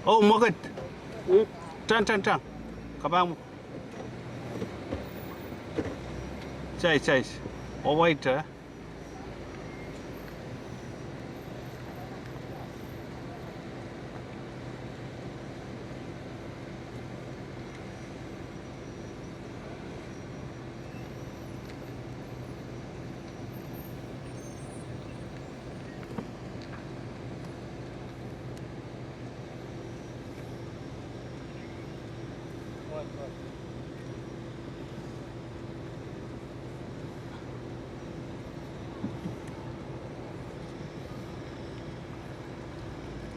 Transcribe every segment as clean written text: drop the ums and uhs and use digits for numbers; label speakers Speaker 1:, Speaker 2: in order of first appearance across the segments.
Speaker 1: Oh, Magat. Tan. Kabang. Chai. Oh, wait.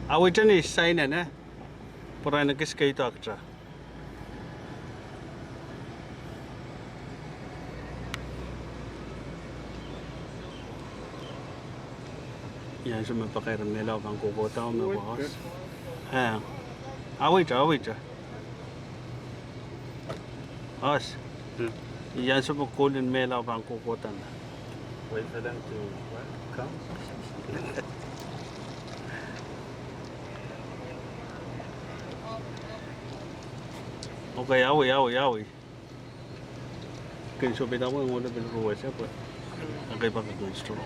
Speaker 1: Awitan is sign na. Pura nagkis kayo to aktra. Yan siya mapakairam nila bang kukota o mabahos. Awit. Os. Yan siya makulin mela bang kukota na.
Speaker 2: Wait for them to come.
Speaker 1: Okay, awi. Can you be that one? What a bit of a way, but I gave up a good strong.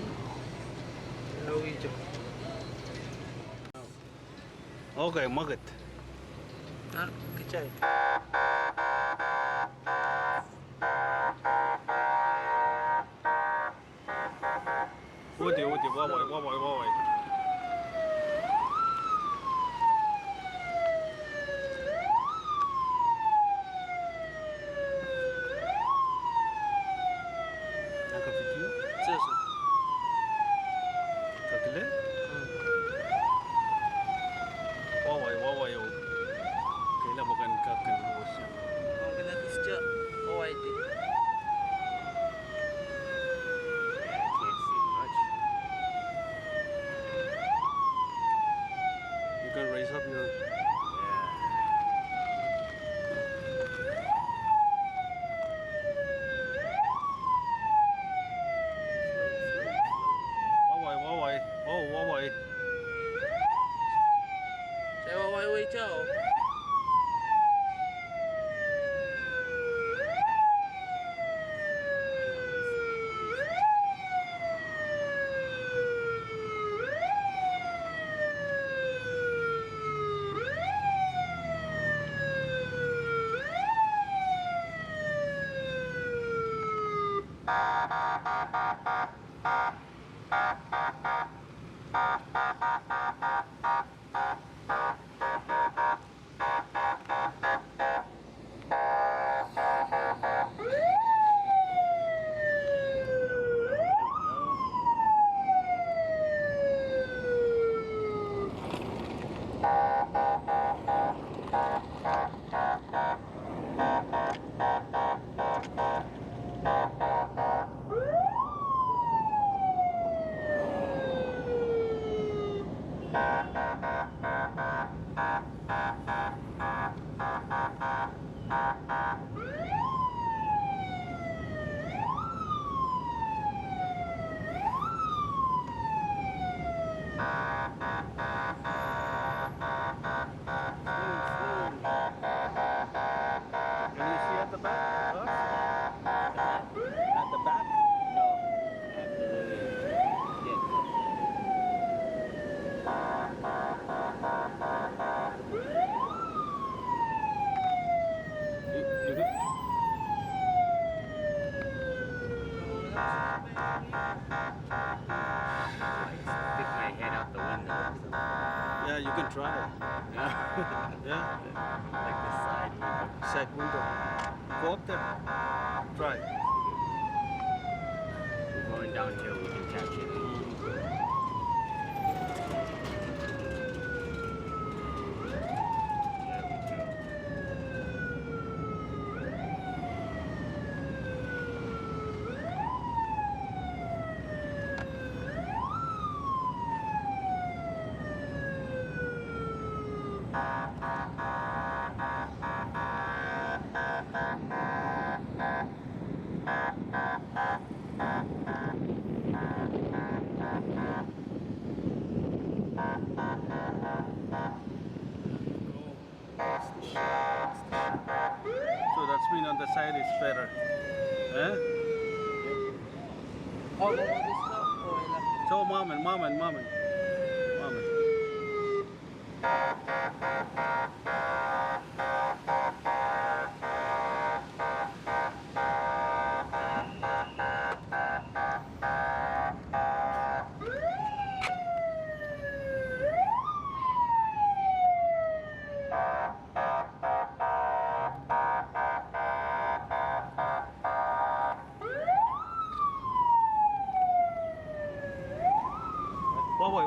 Speaker 1: Okay, Magat.
Speaker 3: Kecil.
Speaker 1: Udi, wawai. Nakap video?
Speaker 3: 这是
Speaker 1: Kakile? Wawai. Kailan mo kan kakalros yan?
Speaker 3: Ang ganatis siya. Oh, I did.
Speaker 2: I can't see much.
Speaker 1: You can raise up your... Wawai. Oh, wawai.
Speaker 3: Saya wawai jauh. Can you see at the back? At the back?
Speaker 2: No. After the
Speaker 1: You good?
Speaker 2: stick my head out the window.
Speaker 1: Yeah, you can try it. Yeah.
Speaker 2: Like the side window.
Speaker 1: Side window. Go up there. Try.
Speaker 2: We're going downhill, we can capture it. There we go.
Speaker 1: So that's mean on the side is better. Eh?
Speaker 3: Oh, kung gusto, okay lang.
Speaker 1: So mamen. Waway.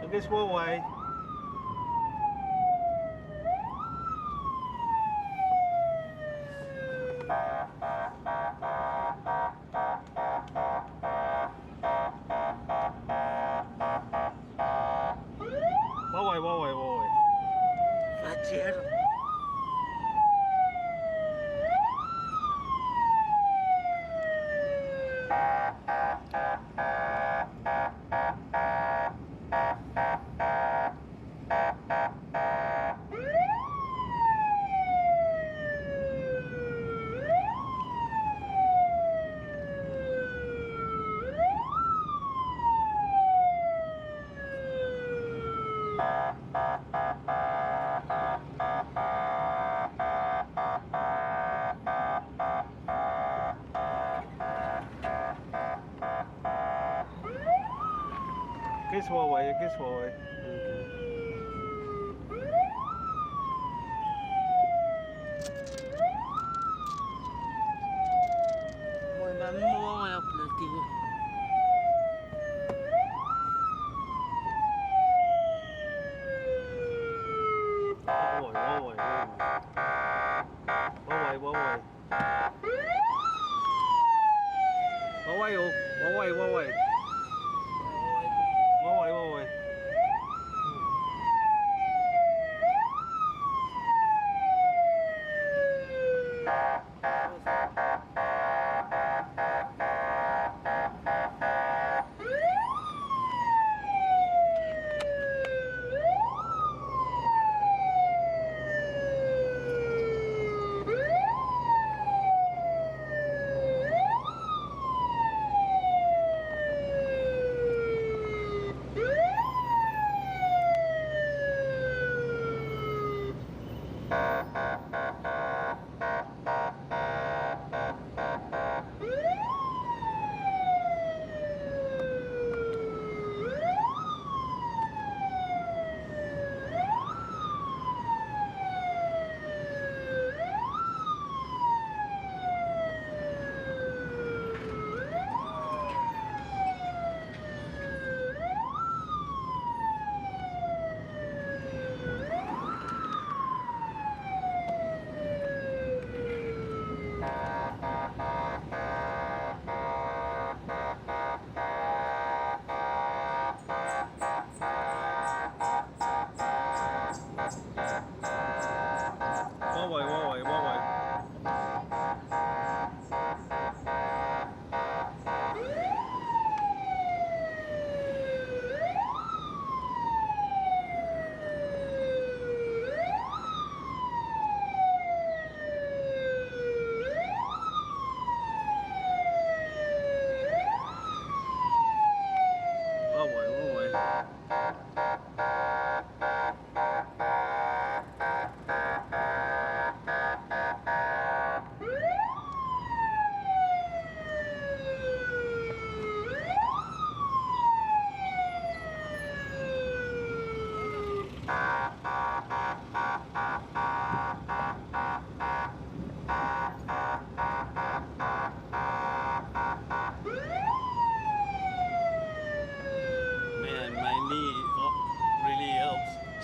Speaker 1: I guess waway. Waway.
Speaker 3: Roger.
Speaker 1: Guess waway.
Speaker 3: Mọi bạn mua ngoài học là tiêu.
Speaker 1: Waway. Waway.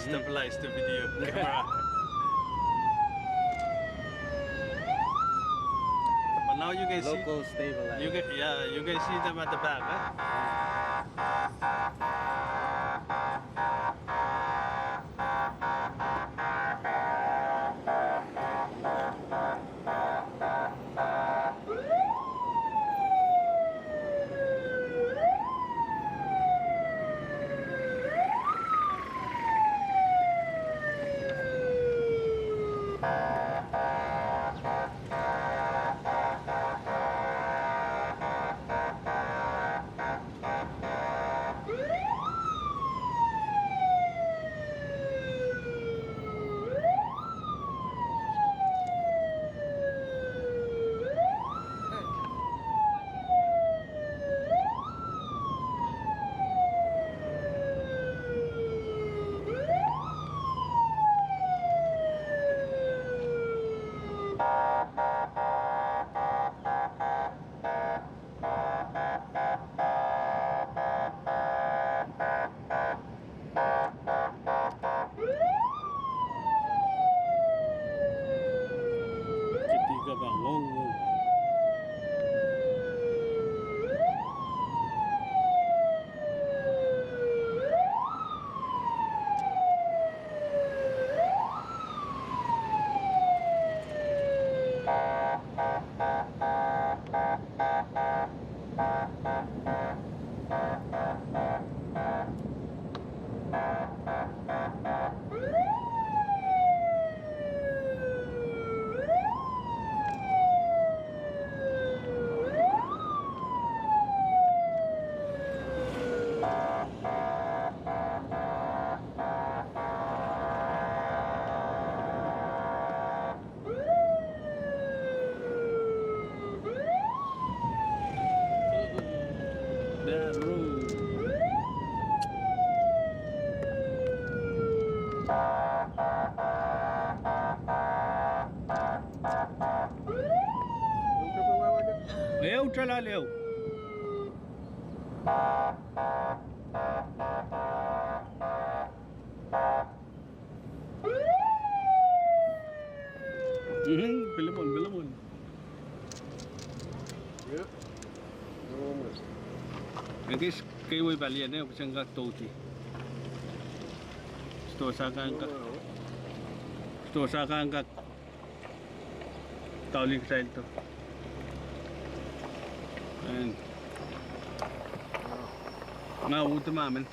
Speaker 1: stabilize the video camera. But now you can see.
Speaker 2: Local stabilizer.
Speaker 1: You can see them at the back, huh? Kitty ka ba? Ngong. That road. Leo, chala Leo. Bilamon. Ang guys, kayo ay balian na yung siyang toti. Sto sa kan ka tauling style to. And nga uto mamin.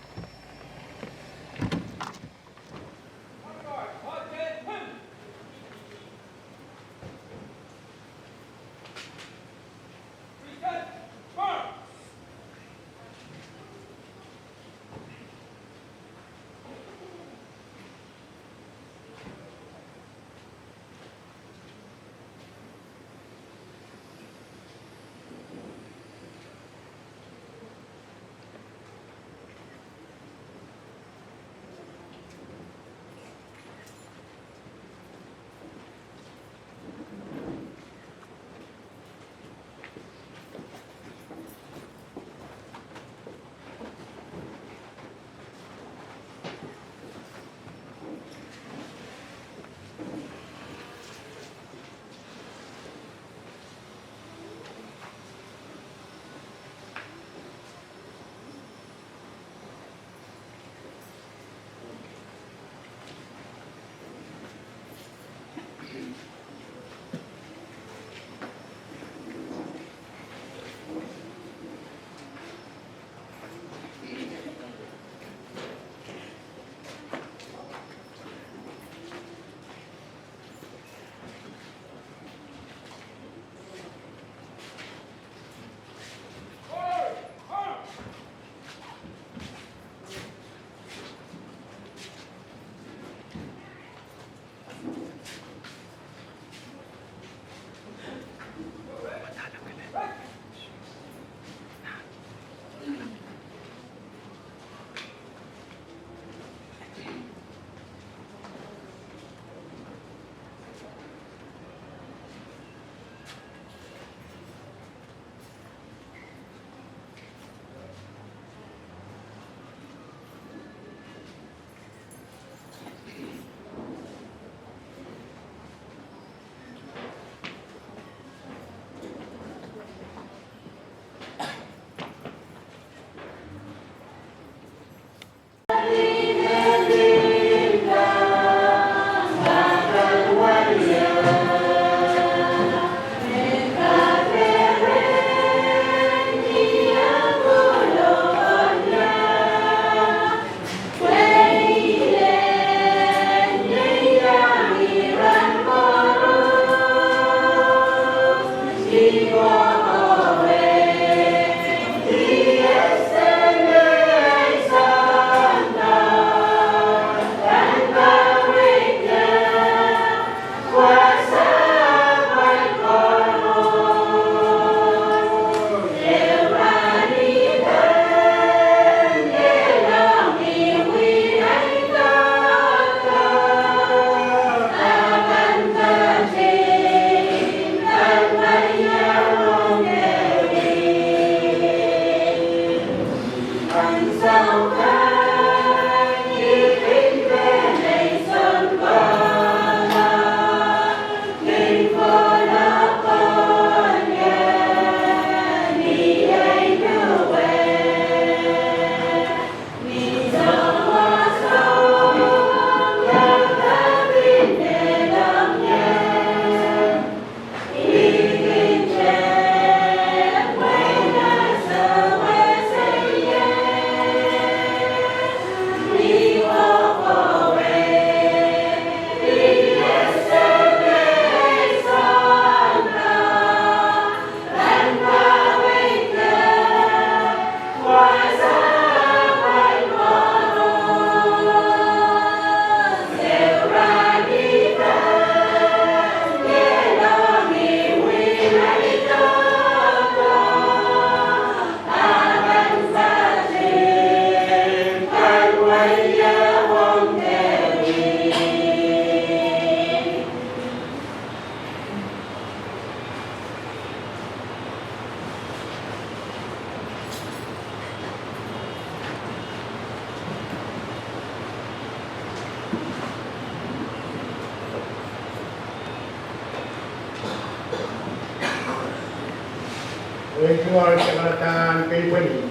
Speaker 4: Lepenmoar sa kalataan kay Pwede.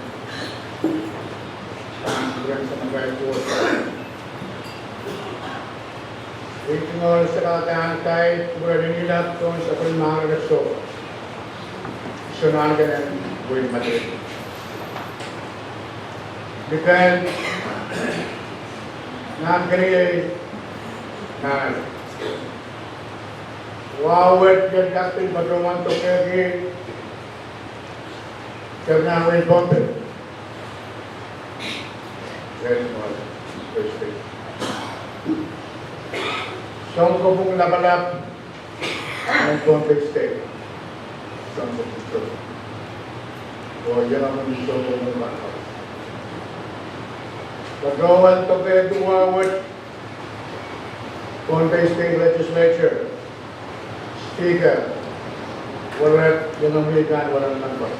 Speaker 4: Hanggang sa mga po. Lepenmoar sa kalataan kay PWOULAHN kung sa pulmang raso. Sunan ka ng buhay mati. Because not create wawet yang dapat berdoa untuk pergi karena win bonten. Very small, very Song ko pong labalap ng context state. Song ko pong ito. O yan ang gusto ko mong bakal. Pagawan to kaya tumawad context state legislature. Speaker, walang walang number.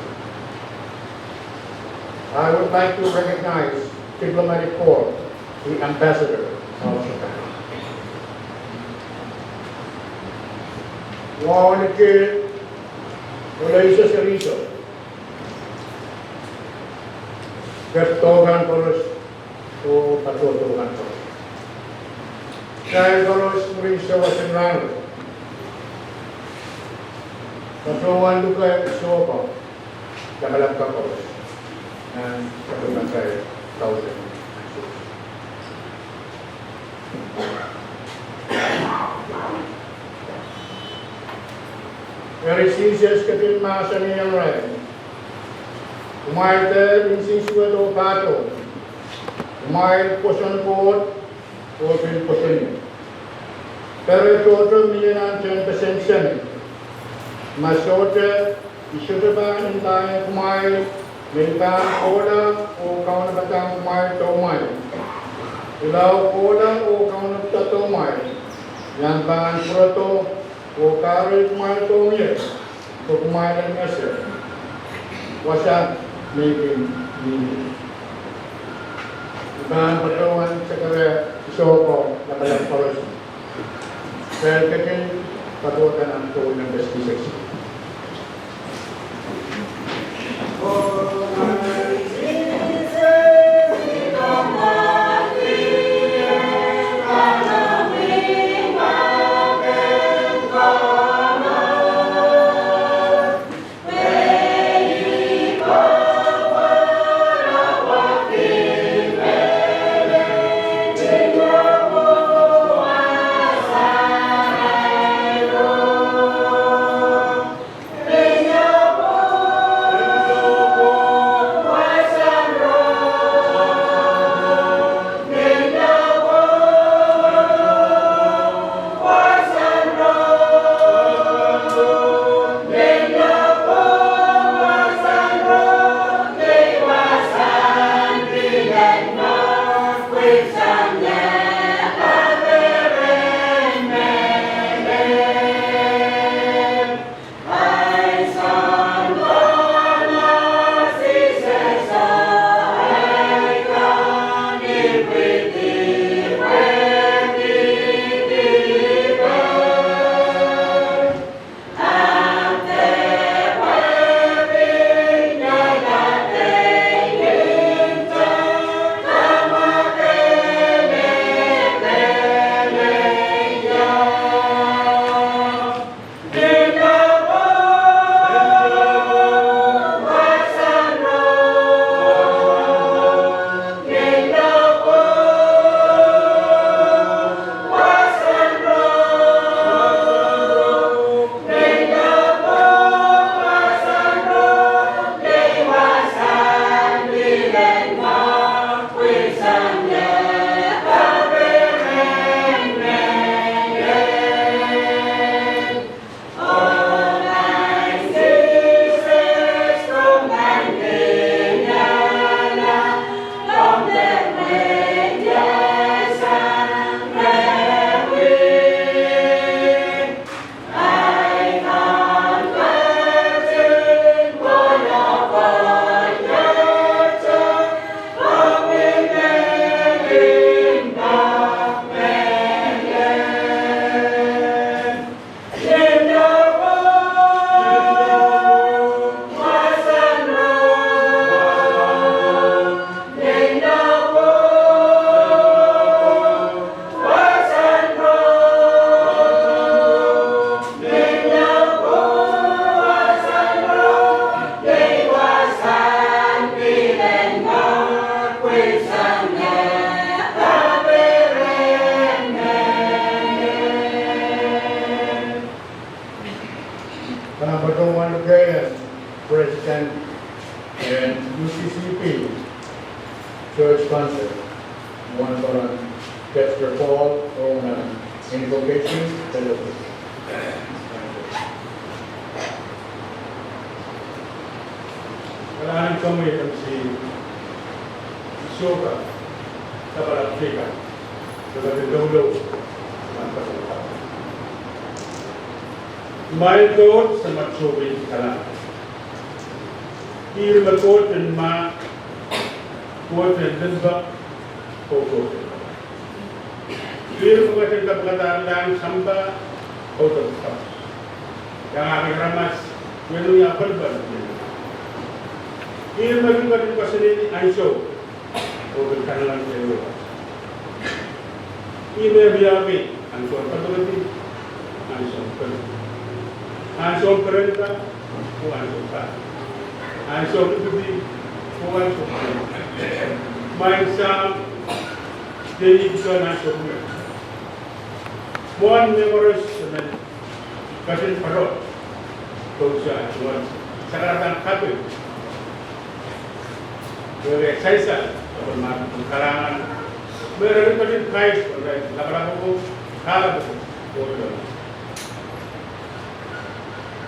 Speaker 4: I would like to recognize diplomatic corps, the ambassador of Japan. Wala isa seriso. Gertogan kolos o patutugan kolos. Dahil kolos muriso wasenrano. Patutugan luka sopa. Kakalap ka kolos. And patutugan tayo 1,000. Merisisias katil masa niyang rin. Umayte insiswa do pato. Umayte poson po o pin poson niyo. Pero total niya ng 10% siya. Masote, isyota ba ang tayo kumayte, militang kola o kauna batang kumayte o umayte. Ilaw kola o kauna batang umayte. Yan ba ang proto o karoy kumain ito umiyak o kumain ng asya wasa making meaning. Ibang patawan sa kaya isoko na palang paros. Kaya kakin patuwatan ang tuon ng justice. CCP church concert. One for Chester Paul on invocation fellowship. Kailangan kami si Soka sa Palapika. Sa Dolo. Mail code sa Matsubi Kala. Il me code in ma code in Lisba Koko. Il me code in Kapatan Samba Kota. Yang akan ramas menu yang berbeda. Il me code in Pasini Aiso Kota Kanalan Dewa. Il me biapi Angkor Patulati Aiso Kota. Answer Perenta, who answer back. Answer to be who answer back. My son, they need to answer me. One memorous cousin Parot, those one Saratan Kapi. Very excited about my Karangan. Very good price for the Labrago, Kalabu.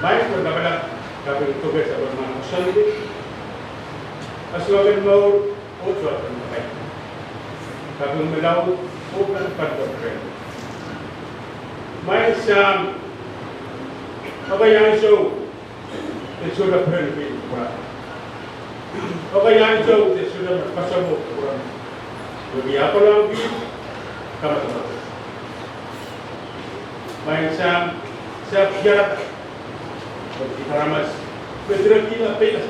Speaker 4: Baik berbeda tapi tugas bersama sendiri. Asal mau ojo terbaik. Tapi melau bukan terbaik. Baik sam apa yang show itu sudah berhenti kurang. Apa yang show itu sudah pasang kurang. Bagi apa lagi kamu? Baik sam siap jarak. Kita ramas, betul kita pelas,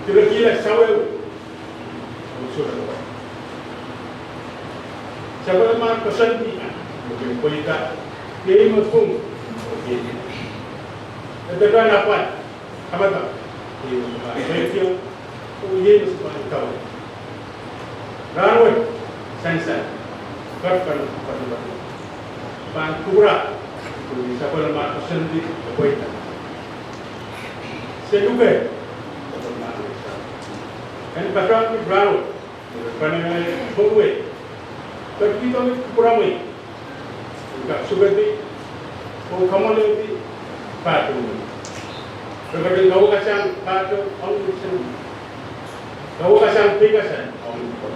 Speaker 4: betul kita sawau, sudah lupa. Siapa yang pesan ni, mungkin politik, dia mungkin, itu kan apa? Apa tak? Dia mesti tahu. Lalu, sensa, kerana pantura. Siapa nama sendiri berkuasa. Seduga, kan pasal ni berlalu, kerana berkuasa. Tapi kita ni kurang ni, kita suka ni, kamu ni patu. Kerana kau kasang patu, orang itu kau kasang pegasan, orang itu.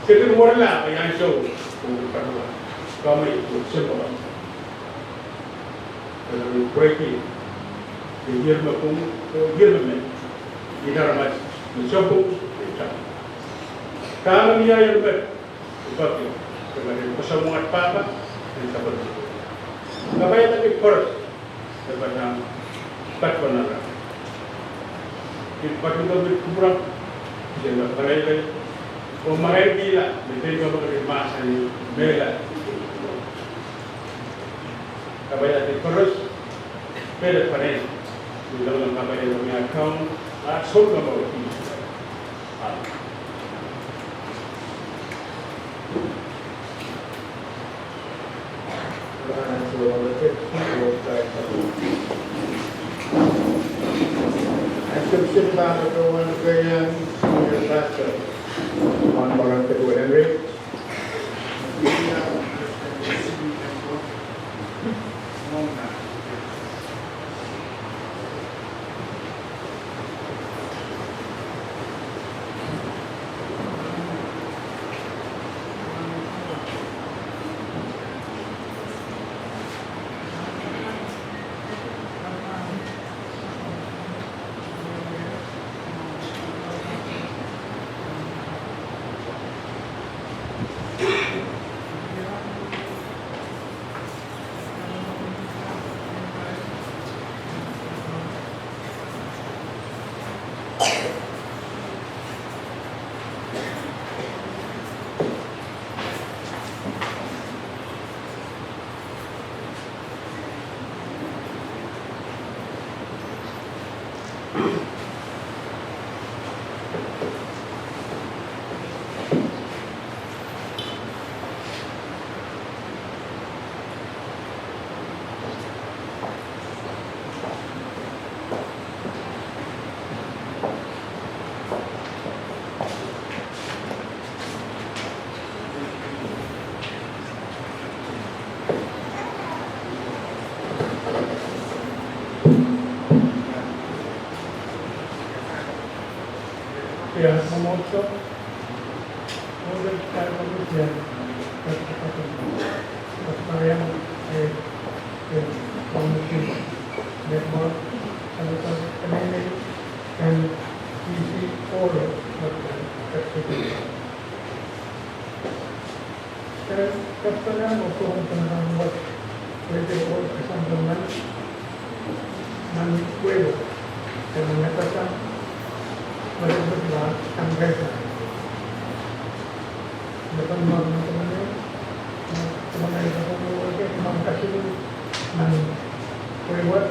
Speaker 4: Sekian warna yang show. Kami semua dalam proyek ini, Yemen, di dalam mencoba, kami yang berbuat, sebagai persamaan apa dan seperti itu. Kami yang tadi koros sebanyak 4 benar. Di 4 itu berkurang, jadi mereka Pemakai bila, mereka juga masa ni bela. Kabaya terus bela panen. Dalam kabaya punya account, asal nama ini. Assumption bahwa kawan kaya pastor. Orang kedua Henry. ya memotok oleh para manusia yang mungkin Lepenmoar kami dan isi orang dan kepada maupun tentang buat PWOULAN kesambangan dan PWOULAN dan menyatakan mereka anggota Lepenmoar teman-teman itu terima kasih dan PWOULAN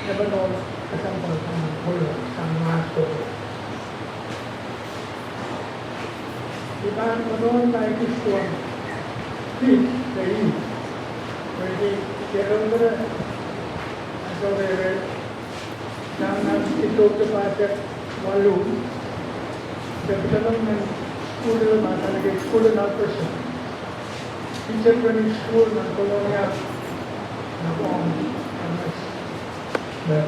Speaker 4: Lepenmoar kesambangan PWOULAN sama seperti kita menurut saya Islam jadi kira-kira atau jangan itu kepada walu dan dalam school mata lagi school na person teacher training school na kolonial na buong dan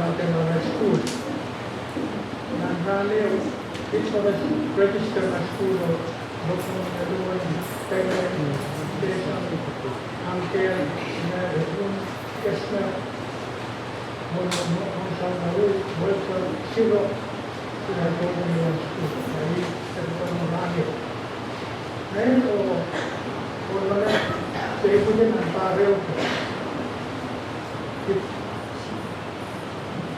Speaker 4: natin na school na value each of us register na school o bukong naluan kailangan station angkel na yung kes na kung saan naluan welfare zero sinagawa nila school dahil sa ito marami ngayon o wala sa ito din ang pareho ko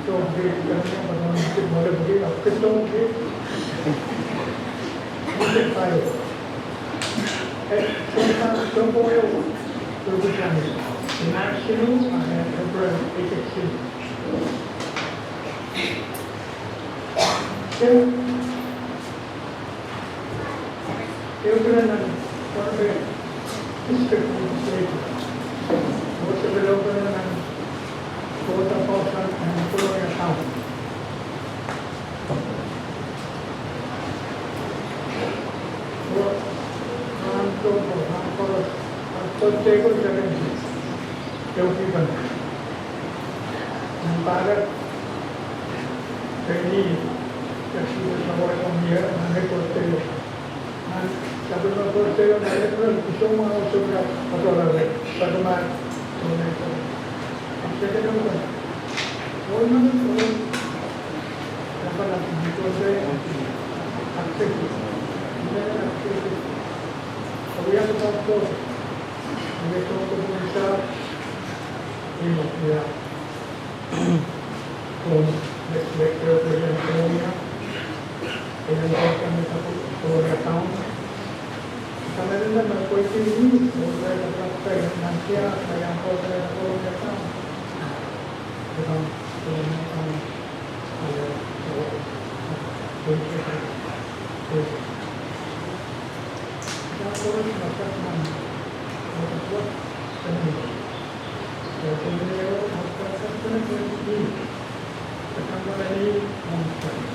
Speaker 4: ito grade kami ang pag-unisip mo rin grade after ito grade grade tayo ito po yung turbid namin national and temporary HHC Yung ng district legislature. Bukas sa below ko na ng quota postal and colonial town. Ang pagteko sa rin yung iban. Ang pagat kaya kasi na wala kong niya ang reportero. Sabi ng reportero na electoral, gusto mo mga usog na matulawin. Pagkaman, tunay ko. Ang sige naman, huwag naman ito. Dapat natin dito sa'yo. Activity. Hindi na activity. Pag-iyan ko pa ito. Hindi ko ito po isa. Hindi mo kaya. Kung lecturer ko yan sa niya. Pinag-out kami sa Victoria Town. Kami rin naman, pwede yun. Wala na kapag ng siya, kaya ang pwede na Victoria Town. Diba? Victoria Town. Tapos, masakman. Matapos, kanina. Kaya kanina yun, magpasas ka na kanina. Kasama na rin, monster.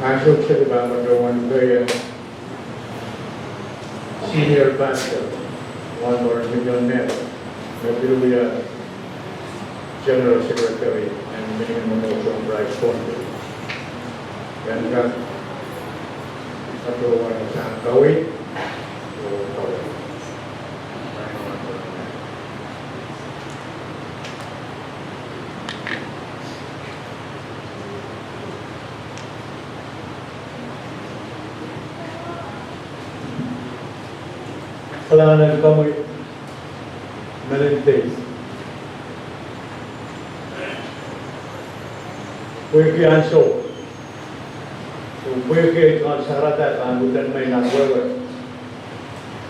Speaker 4: masuk sa ibang magawan kaya senior pastor, one or millionaire, Nabiluya General Secretary, and minimum also ang Bryce Conde. Yan ka, patuwan sa kawin o kawin. Kailangan kami malintis. Puwede anso. Puwede ang sarata at anutan may nagwawa.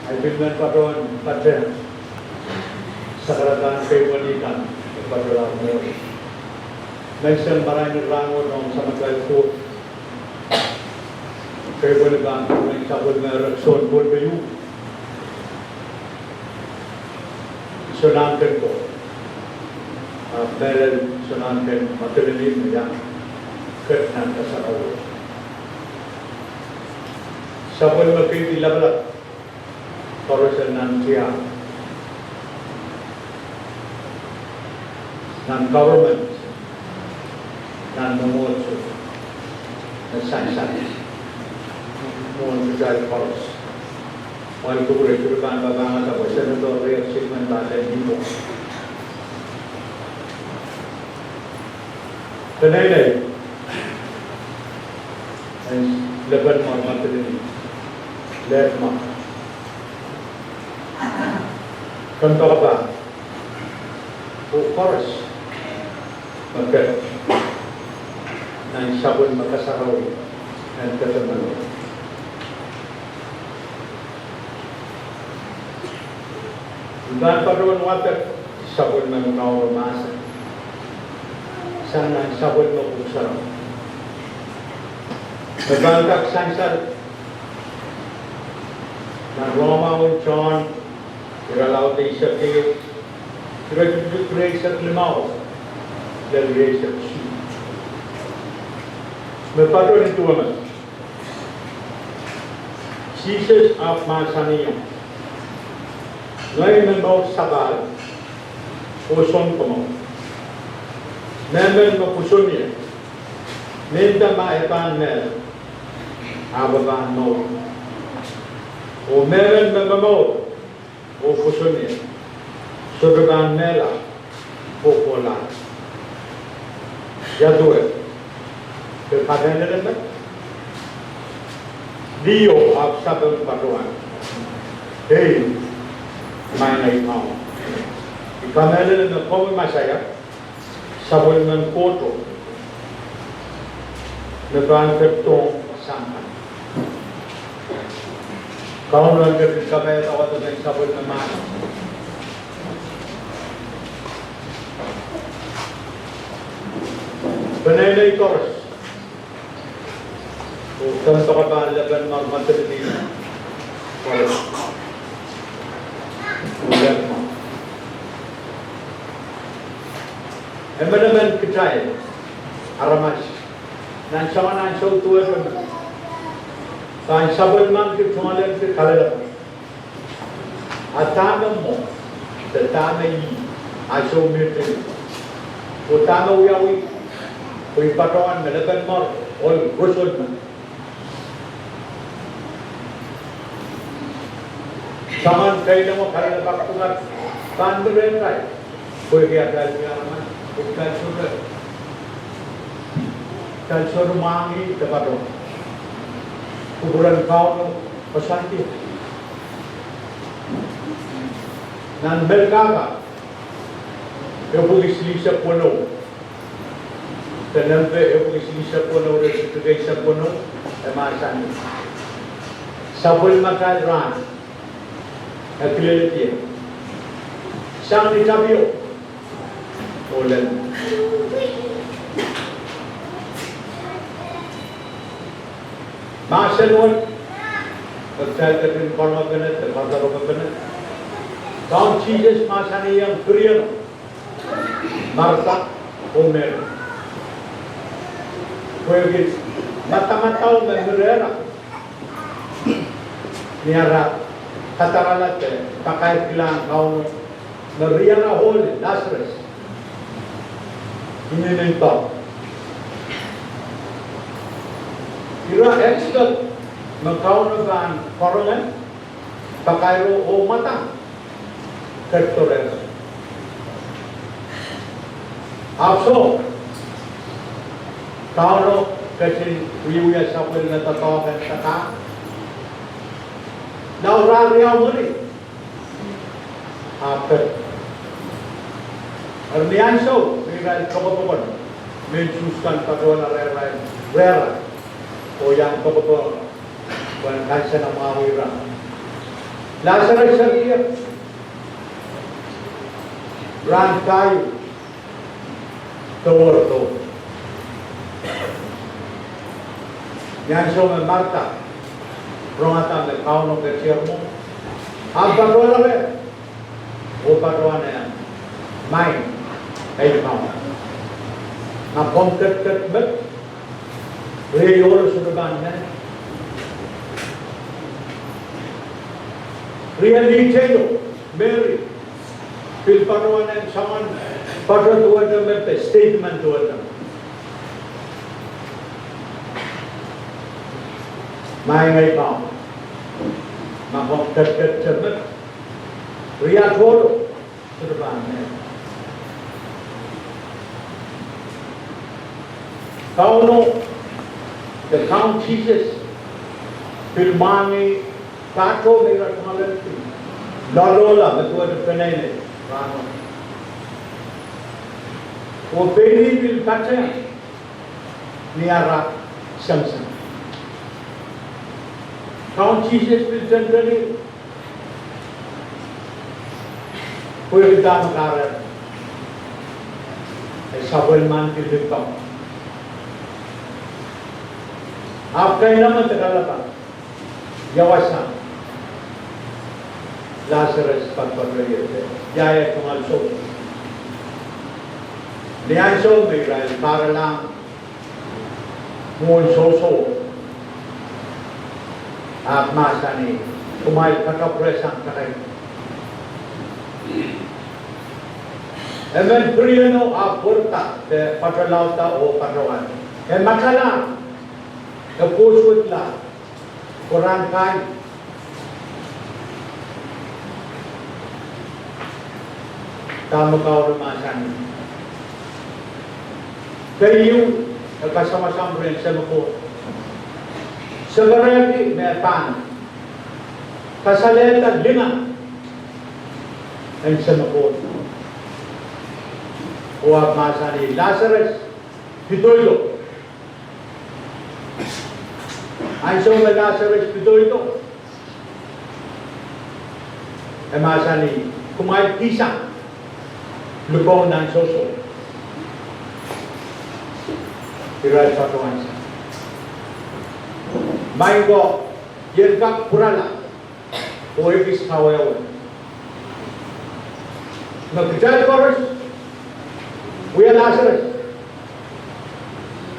Speaker 4: Ay bilman pa doon patin. Sakaratan kay walikan. Pagpatulang mo. May isang maraming rangon ng samantal po. Kay walikan. May sabon na rakson po bayo. Sunangkan ko. Meron sunangkan MADOLENIHMW yang ket ng KASARAWIHN. Sabon magkiti labalak para sa nansiya ng government ng namulso ng sansan ng social force. Wal kubure kurban babang sa Senador Lepenmoar Lepenmoar. Kanay ay Lepenmoar Lepenmoar. Lepenmoar. Kanto ka ba? Of course. Magkat ng sabon magkasarawi and katamano. Dan paruan water sabon ng masa. Sana sabon mo pusara. Nagbalak sansal na Roma o John iralaw tayo sa kayo iragdugray sa klimaw lalagay sa kusyo. Nagparuan ito naman Jesus of Masaniyo. Ngayon ng bawat sabal, puson ko mo. Meron mo puson niya. Minta maipan nel, ababaan mo. O meron mo mo, o puson niya. Surabaan nela, PWOULAHN. Yaduet. Kaya na rin ba? Dio of sabang paruan. Hey! May naimaw. Ikamela na kong masaya, sabon ng koto, nagangkat tong sangkan. Kaon lang kapit kamay at awat ng sabon ng mana. Panay na itoros. Kung tanto ka ba Lepenmoar MADOLENIHMW? Lepenmoar. Emang kecai, aramas. Nan sama nan show tuar pun. Kan sabun mang kita le ke kalau. Atama mo, tetama yi, aso mirte. Utama uyawi, koi patoan Lepenmoar, ol gosol man. Saman kaila mo kaya baktungat, pandu rengai, koi kaya kaya aramas. Culture mangi dapat dong. Kuburan kau pesanti. Nan belkaga. Ebulis lisa pono. Tenempe ebulis lisa pono resitugay sa pono. Emasan. Sabul makal ran. Akiliti. Sang ditabio. Ulan. Masalon, pagkakit ng parmaganat, pagkakaroon Count Jesus masani yang Korean, Marta, Homer. Pwede mata-mataw memberera. Niara kataralate pakai kilang kau meriana hole Lazarus. Ini nentok. Kira expert mengkau dengan korongan pakai ro mata kertores. Apso kau kasi wiya sapul na tatawagan kata. Now Raria Muri after Arnianso, we ran Kabapon, Minchuskan Padona Rera, o Yang Kabapon, when Kansana Mawira. Lazarus here ran Kayu, Towardo. Yanso and Marta. Rongata me kauno ke cermo. Abba dola be. O padwane mai ai mau. Na pomket ket bet. Re yor sudan ne. Really cheyo Mary. Fil padwane saman padwa tuwa me statement tuwa. Mai ngai mau. Mà học thật mất Ria thô các bạn này Kauno the count Jesus filmani kato mera thalalti lalola betua de penene rano o peli bil kacha niara samsam Count Jesus will generally कोई दाम कारण ऐसा बलमान के लिखता हूँ आप कहीं ना मत गलता यवासा लासरस पर रही है जाए तुम्हारे सो न्यायसो में रहे कारला मोन सो आप मासानी तुम्हारे कटा प्रेसान करें Emen prieno a porta de patralauta o patrawan. E makala e posut la Quran kai tamu kau remasan. Kayu e kasama-sama rin sa mako. Sebenarnya mepan kasaleta lima ang sa mako. O masani Lazarus pitoilo. Anso na Lazarus pitoilo. E masani kumay pisang lubong ng soso. Tiray patuan siya. Maingo yerkak purala. O ipis kawayawan. Nagkajal koros. We are Lazarus.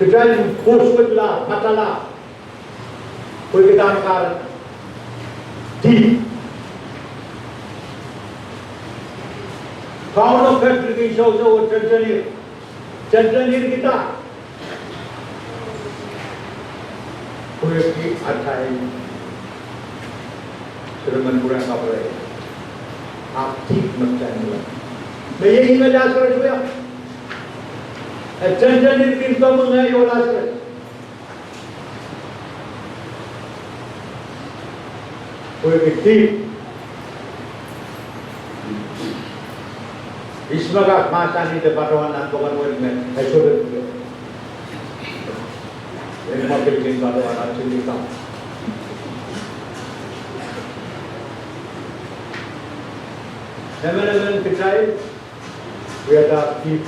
Speaker 4: Kejadian kusutlah, matalah. Kau kita angkat di. Kau nak pergi jauh-jauh terjenir kita. Kau ini atai seremban kurang kabar. Aktif macam ni. Mereka ini Lazarus juga. Terjenir kita mengenai Lazarus. Kau ini Ismaga masa ni depan dan bukan orang esok itu. Ini mobil kita orang sini kam. Nemen kita we ada keep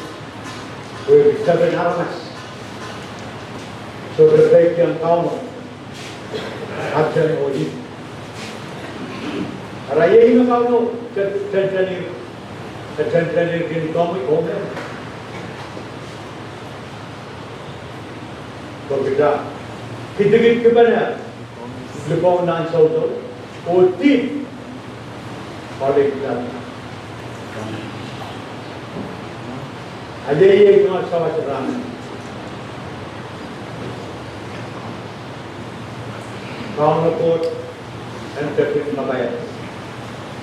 Speaker 4: we seven armas. So the break yang kau ajar hoji. Raya ini kau terjenir kini kau ikut. Berbeda Kitigit ka ba na? Lepenmoar Soto? O team? Balik lang. Ada yang nak sawat serang. Kau report and terpin mabaya.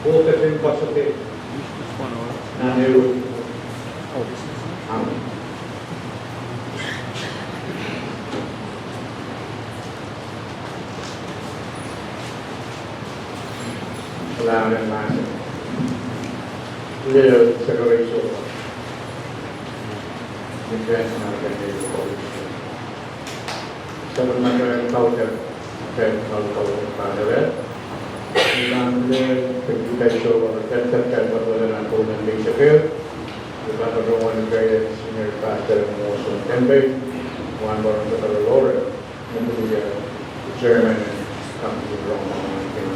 Speaker 4: O terpin positif. Naneru. Amin. Salamat malam. Lihat segera isu. Invest market is sebenarnya kau pada Namanya kita coba terkait perbuatan aku dan Bishopil. Kita berdoa dengan senior pastor Musa Tempe, one born to the Lord, kemudian German company Roma in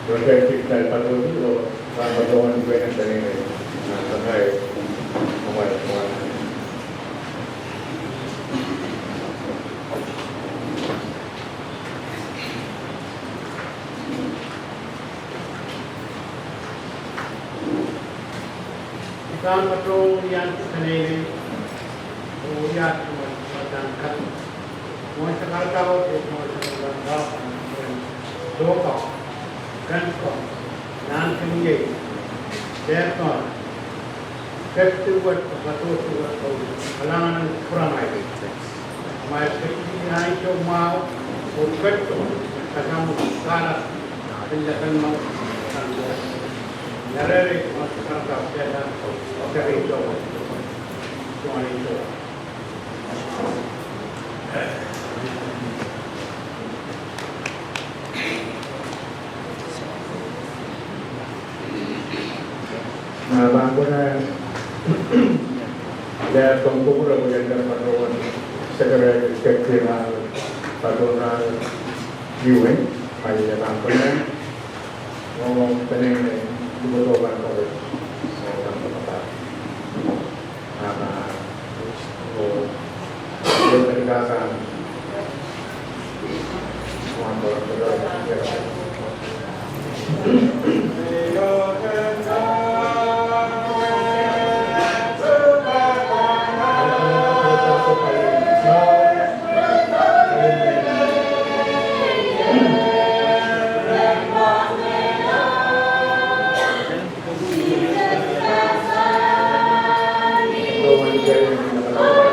Speaker 4: Proyek dari Padua itu Padua juga yang dari terkait pembuatan. Kita perlu yang sendiri, lihat macam kan, mau sekarang tahu, mau sekarang tahu, doa. Kanko, Nankamye, Lepenmoar, Ketuat, Patuat, Alangan Kuramai, my secretary of Mao, or Ketu, Kasamu Kara, in the Lepenmoar, and Yarek was the Santa Feda of the Rito, Bangkuna dan pengkumpul menjadi paduan segera sekretariat paduan UN pada bangkuna ngomong pening dibutuhkan oleh orang tempat karena ketegasan orang maligaya ng nakalagay.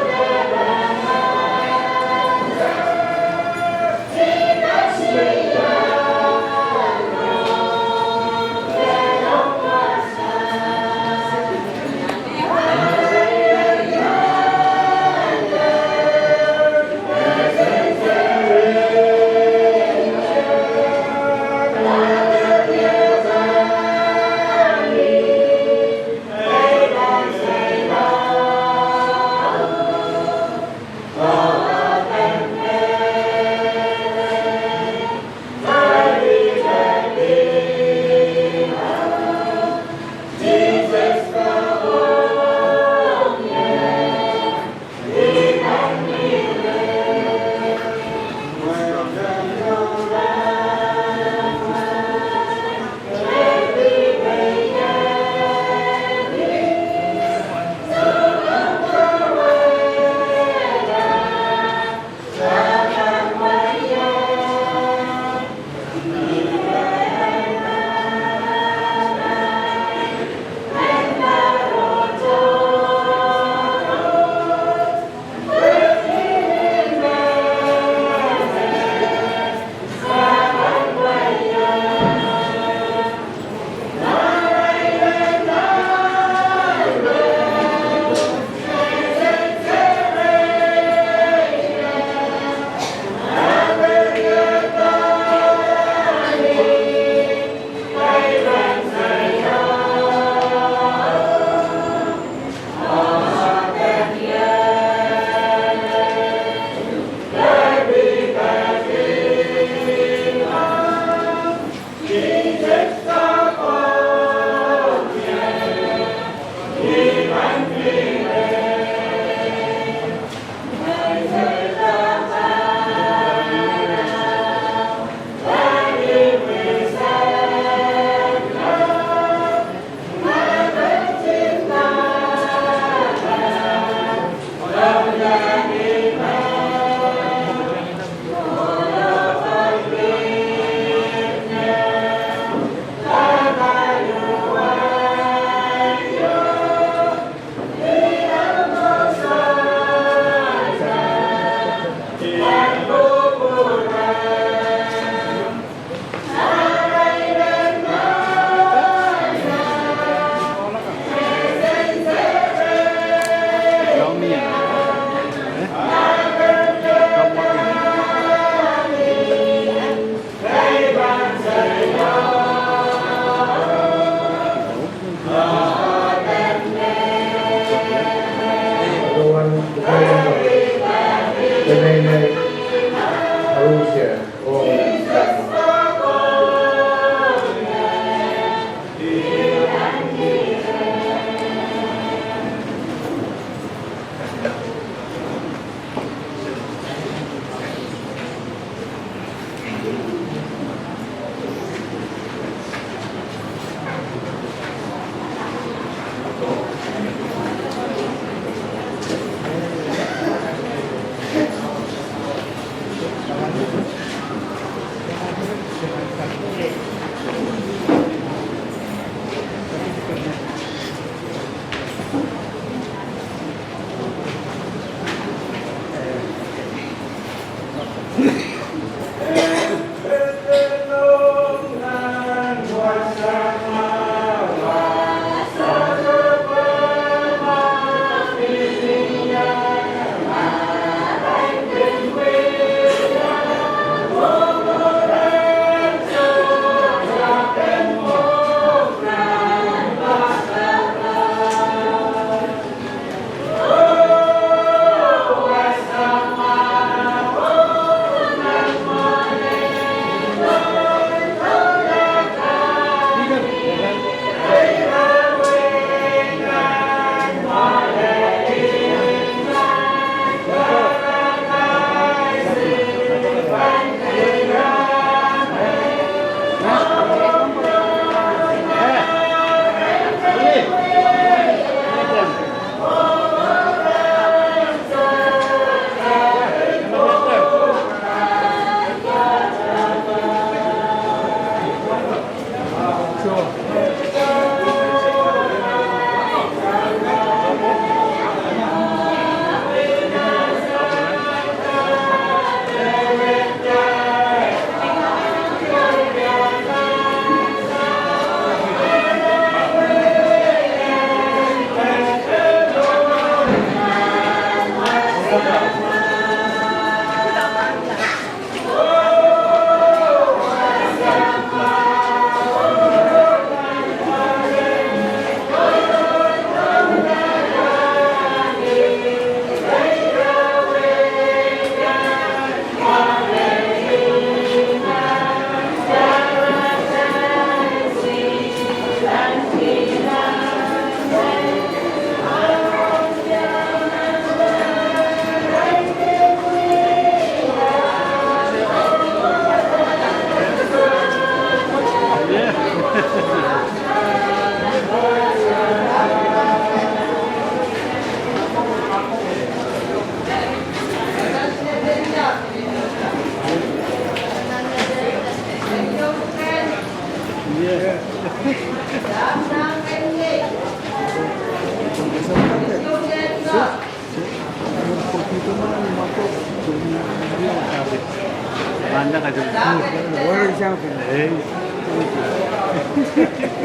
Speaker 1: Anda ka dyan.
Speaker 5: Wala siya ako.
Speaker 1: Eh.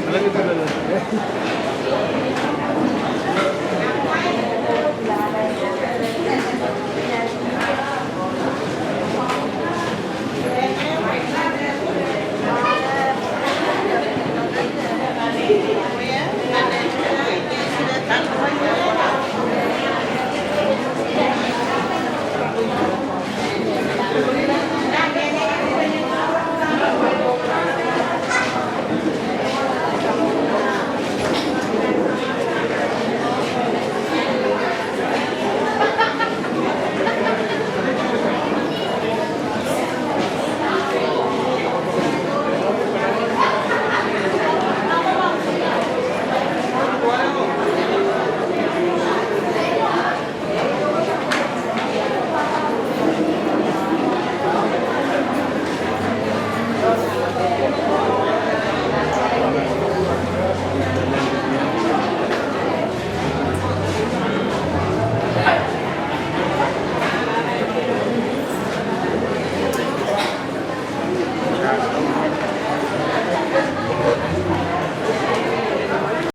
Speaker 1: Talaga talaga.